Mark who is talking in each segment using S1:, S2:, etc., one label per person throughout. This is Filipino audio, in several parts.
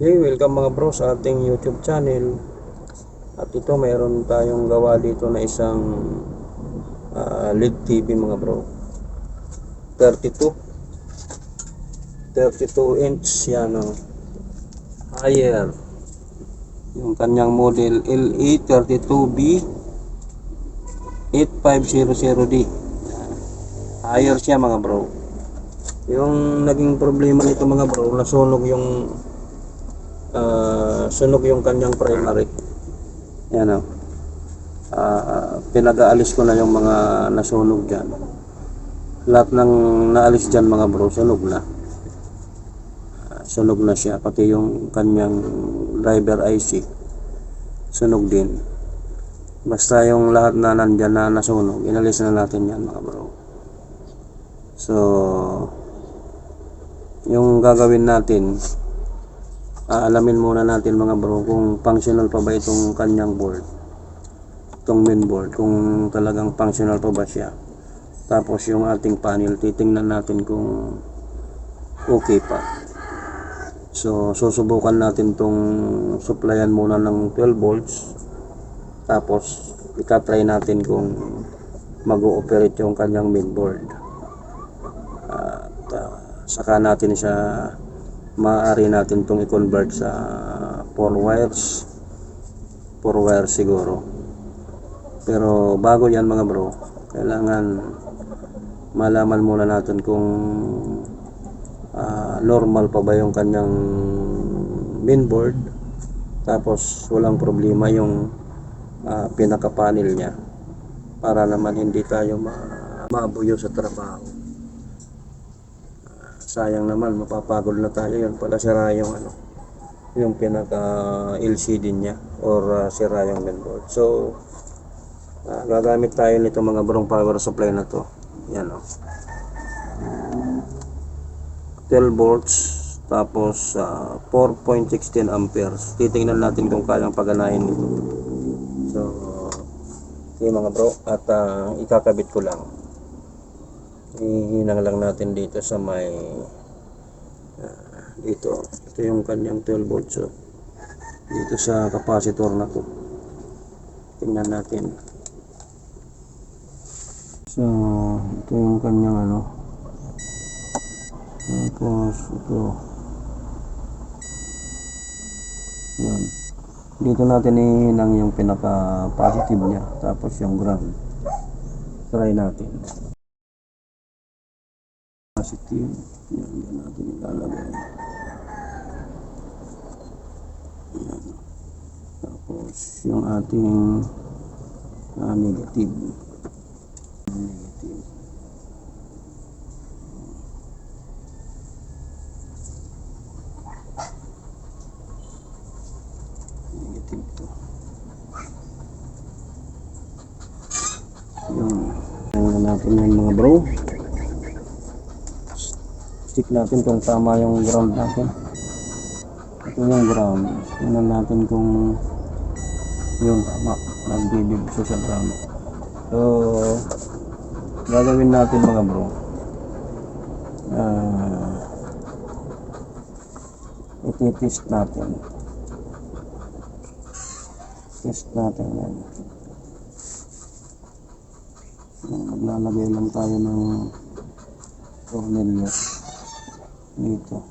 S1: Okay, welcome mga bro sa ating YouTube channel. At ito mayroon tayong gawa dito na isang LED TV mga bro. 32 inch yan higher. Yung kanyang model LE32B 8500D. Higher siya mga bro. Yung naging problema nito mga bro, nasunog yung sunog yung kanyang primary. Yan pinag-aalis ko na yung mga nasunog dyan. Lahat ng naalis dyan mga bro, sunog na. Sunog na siya, pati yung kanyang driver IC sunog din. Basta yung lahat na nandyan na nasunog, inalis na natin yan mga bro. So yung gagawin natin, alamin muna natin mga bro kung functional pa ba itong kanyang board, itong main board, kung talagang functional pa ba siya. Tapos yung ating panel, titingnan natin kung okay pa. So susubukan natin tong supplyan muna ng 12 volts, tapos itatry natin kung mag-ooperate yung kanyang main board. Saka natin siya maaari natin itong i-convert sa 4 wires siguro. Pero bago yan mga bro, kailangan malaman muna natin kung normal pa ba yung kanyang mainboard, tapos walang problema yung pinaka-panel niya, para naman hindi tayo mabuyo sa trabaho. Sayang naman, mapapagod na tayo. Yan pala sira yung yung pinaka LCD niya, or sira yung mainboard. So gagamit tayo nito mga brong power supply na to. Yan 12 volts, tapos 4.16 amperes. Titingnan natin kung kayang paganahin nito. So okay mga bro, at ikakabit ko lang. Ihinang lang natin dito sa may ito yung kanyang 12 volts dito sa capacitor na to. Tingnan natin. So ito yung kanyang tapos ito yan, dito natin ihinang yung pinaka positive nya, tapos yung ground. Try natin positive. Yan natin ilalagay. Yan. Tapos yung ating negative. Negative to. Yan. Tingnan natin yan mga bro. Check natin kung tama yung ground natin. Ito yung ground. Tingnan natin kung yung tama. Nagbibigso sa ground. So gagawin natin mga bro, iti-test natin. Test natin yan. Maglalagay lang tayo ng tornilyo dito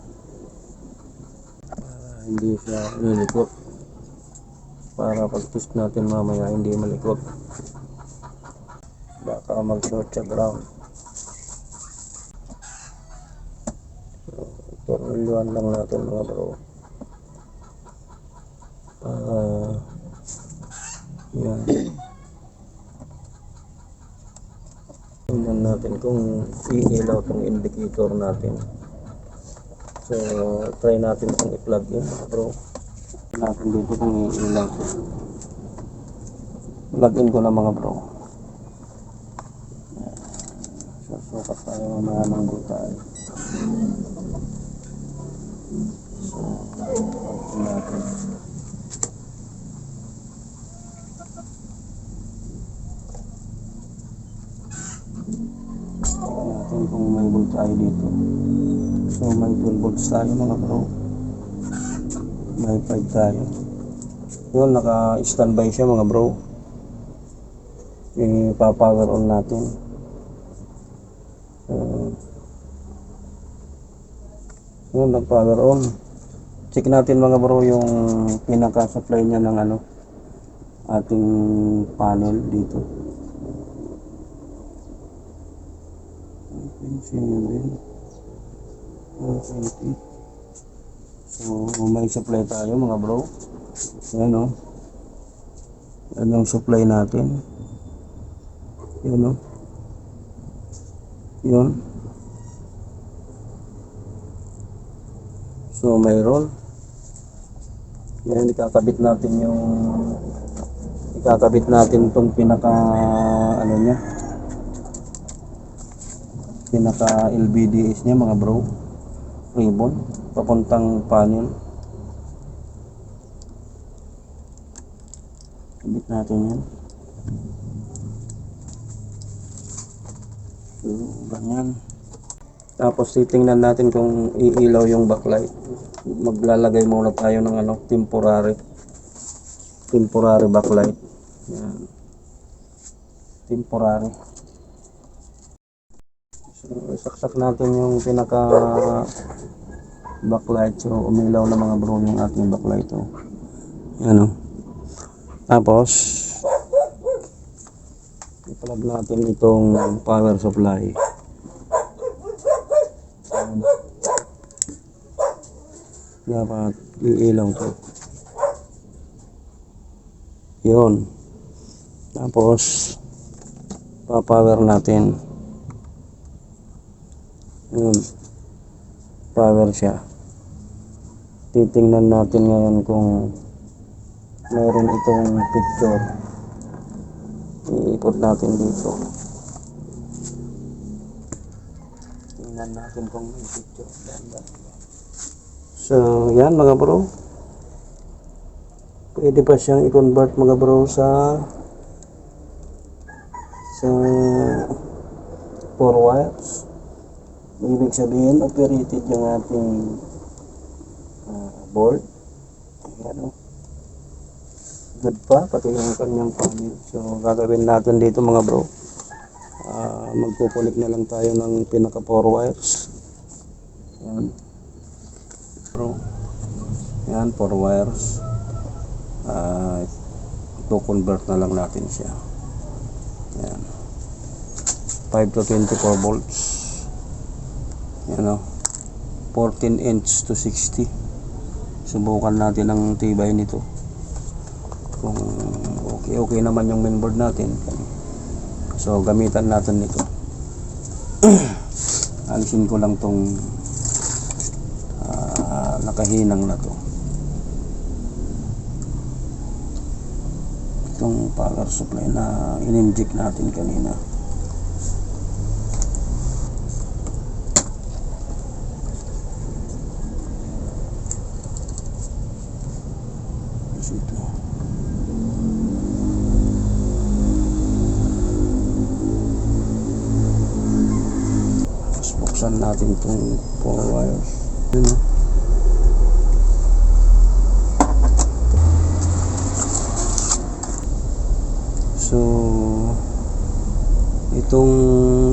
S1: para hindi siya malikot, para pag test natin mamaya hindi malikot, baka mag-short sa ground. So, tornilyoan lang natin mga bro. Yan. Tingnan natin kung iilaw tong indicator natin. So try natin kung i-plug in bro. Natin dito kung iilaw. Plug in ko na mga bro. Susukat tayo mga ng butal. So natin. Kung may volt tayo dito. So may 12 volts tayo mga bro. May 5 tayo. Yun, naka-standby siya mga bro. Ipa-power on natin. Yun, nag-power on. Check natin mga bro yung pinaka-supply niya ng ating panel dito. So may supply tayo mga bro. Yan o. Yan yung supply natin. Yan o. Yun. So mayroon. Yan, ikakabit natin itong pinaka niya, pinaka LVDS niya mga bro, ribbon papuntang panel. Kabit natin yan. So ganyan. Tapos titingnan natin kung iilaw yung backlight. Maglalagay muna tayo ng temporary backlight. Yan. Temporary. So isaksak natin yung pinaka backlight. So umilaw na mga bro yung ating backlight. Yan o. Tapos i-plug natin itong power supply. Dapat iilaw to. Yun. Tapos pa-power natin. Yun. Power siya. Titingnan natin ngayon kung meron itong picture. Iikot natin dito. Tingnan natin kung may picture. So, yan mga bro. Pwede pa siyang i-convert mga bro sa 4 wires. Ibig sabihin, operated yung ating board. Ayan o. Good pa, pati yung kanyang panel. So, gagawin natin dito mga bro. Magkukulik na lang tayo ng pinaka 4 wires. Ayan. Bro. Ayan, 4 wires. I-convert na lang natin siya. Ayan. 5 to 24 volts. Ayan o. 14 inch to 60. Subukan natin ang tibay nito. Kung okay naman yung mainboard natin. So, gamitan natin ito. Alisin ko lang tong nakahinang na to. Itong power supply na in-inject natin kanina. Ito. Tapos buksan natin itong 4 wires. Yun o. So itong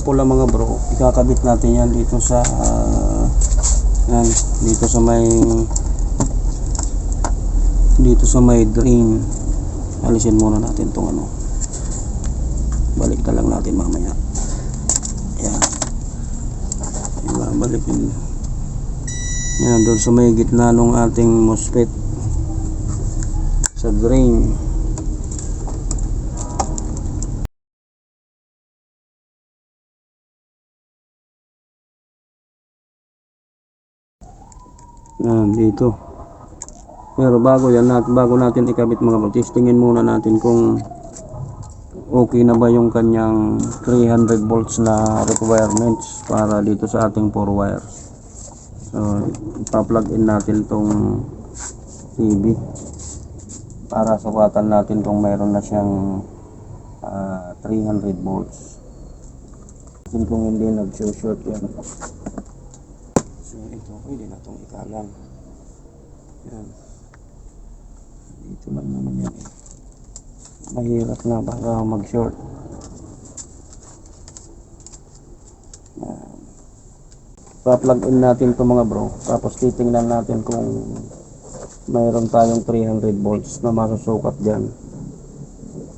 S1: pula mga bro, ikakabit natin yan dito sa may drain. Alisin muna natin tong balik na lang natin mamaya. Yan, balik yun. Yan, doon sa may gitna nung ating MOSFET sa drain. Yan, dito. Pero bago natin ikabit mga bro, testingin muna natin kung okay na ba yung kanyang 300 volts na requirements para dito sa ating 4 wires. So, ipa-plug in natin tong TV para sukatan natin kung mayroon na siyang 300 volts. Kung hindi nag-short yan. So, ito pwede na itong ikalang. Yan. Dito lang naman yan eh. Mahirap na baka mag-short. Pa-plug in natin ito mga bro. Tapos titingnan natin kung mayroon tayong 300 volts na masusukat dyan.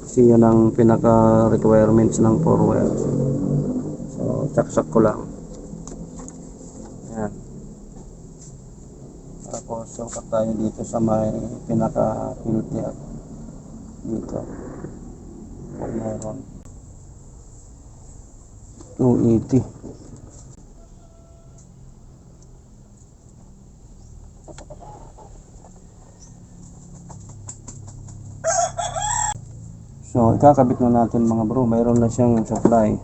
S1: Kasi yun ang pinaka requirements ng 4 wire. So saksak ko lang. Yan. Tapos sukat tayo dito sa may pinaka filter dito. Kung mayroon 280. So, ikakabit na natin mga bro. Mayroon na siyang supply.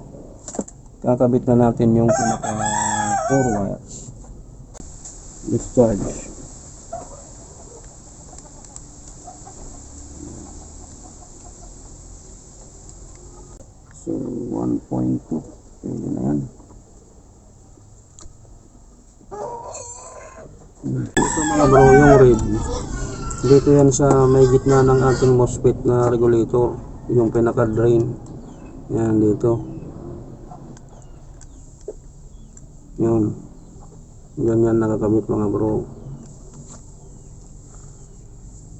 S1: Kakabit na natin yung pinaka 4 wires. Discharge. So, 1.2. Pwede na yan. Ito mga bro, yung red. Dito yan sa may gitna ng ating MOSFET na regulator. Yung pinaka-drain. Yan dito. Yun. Ganyan nakakabit mga bro.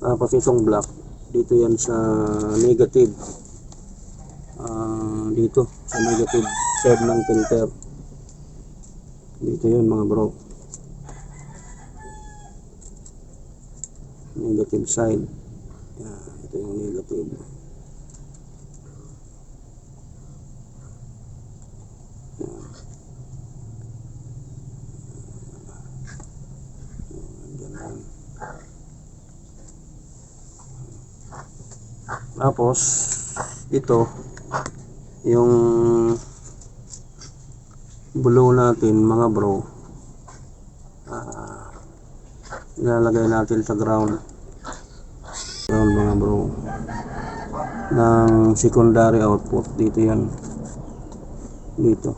S1: Tapos itong black. Dito yan sa negative. Dito sa negative side ng filter. Dito yun mga bro. Negative side. Yan. Ito yung negative. Tapos ito yung blue natin mga bro, ilalagay natin sa ground mga bro ng secondary output. Dito yan, dito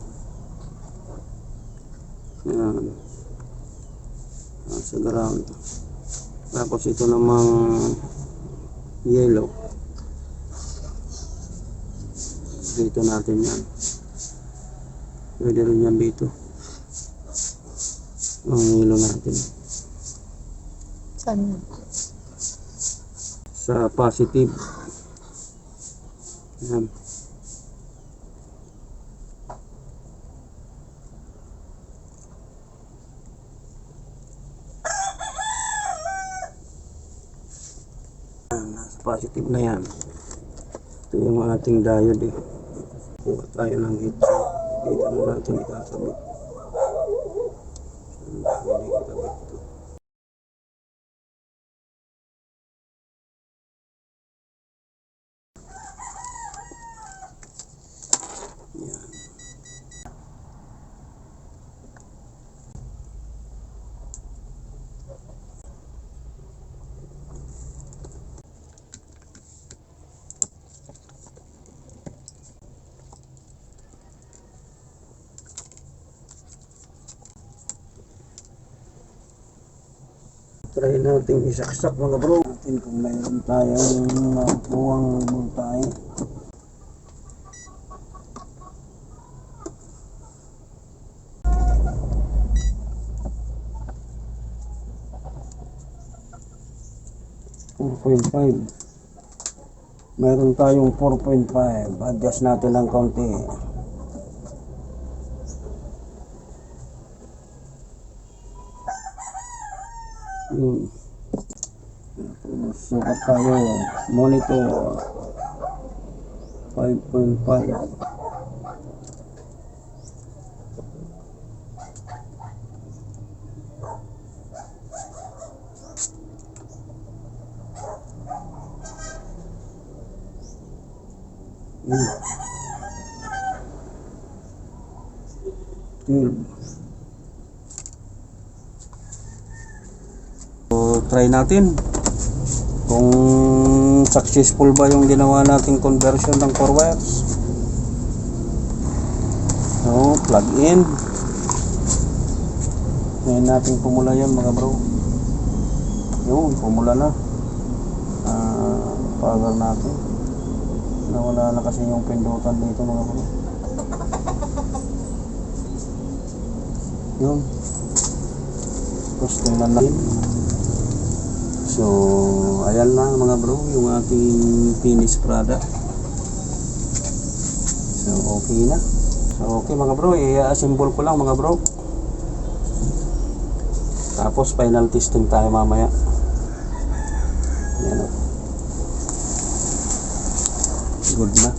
S1: yan, sa ground. Tapos ito namang yellow, dito natin yan. Pwede rin yan dito. Ang hilo natin.
S2: Saan?
S1: Sa positive. Yan. Nasa positive na yan. Ito yung ating diode eh. Kuha tayo ng headset. Dito na natin ikakabit. Pwede ikabit ito. Yan. Try natin isaksak mga bro. Natin kung mayroon tayong buwang voltahe. Mayroon tayong 4.5. Adjust natin ng konti. Sukat tayo monitor 5.5. So, try natin kung successful ba yung ginawa nating conversion ng 4 wires. So, plug in. Ngayon natin pumula yan mga bro. Yun, pumula na. Power natin. Nawala na kasi yung pindutan dito mga bro. Yun. Tapos tingnan natin. So, ayan na mga bro, yung ating finished product. So, okay na. So, okay mga bro, i-assemble ko lang mga bro. Tapos, final testing tayo mamaya. Ayan o. Good na.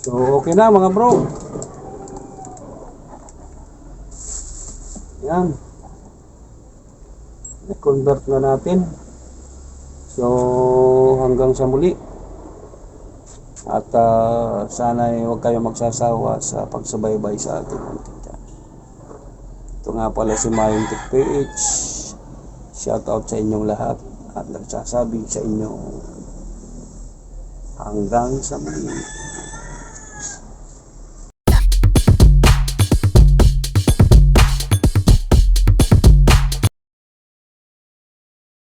S1: So, okay na mga bro. Yan. I-convert na natin. So, hanggang sa muli. At sana huwag kayo magsasawa sa pagsubaybay sa ating content. Ito nga pala si Mayong Tech PH. Shout out sa inyong lahat. At nagsasabi sa inyo hanggang sa muli.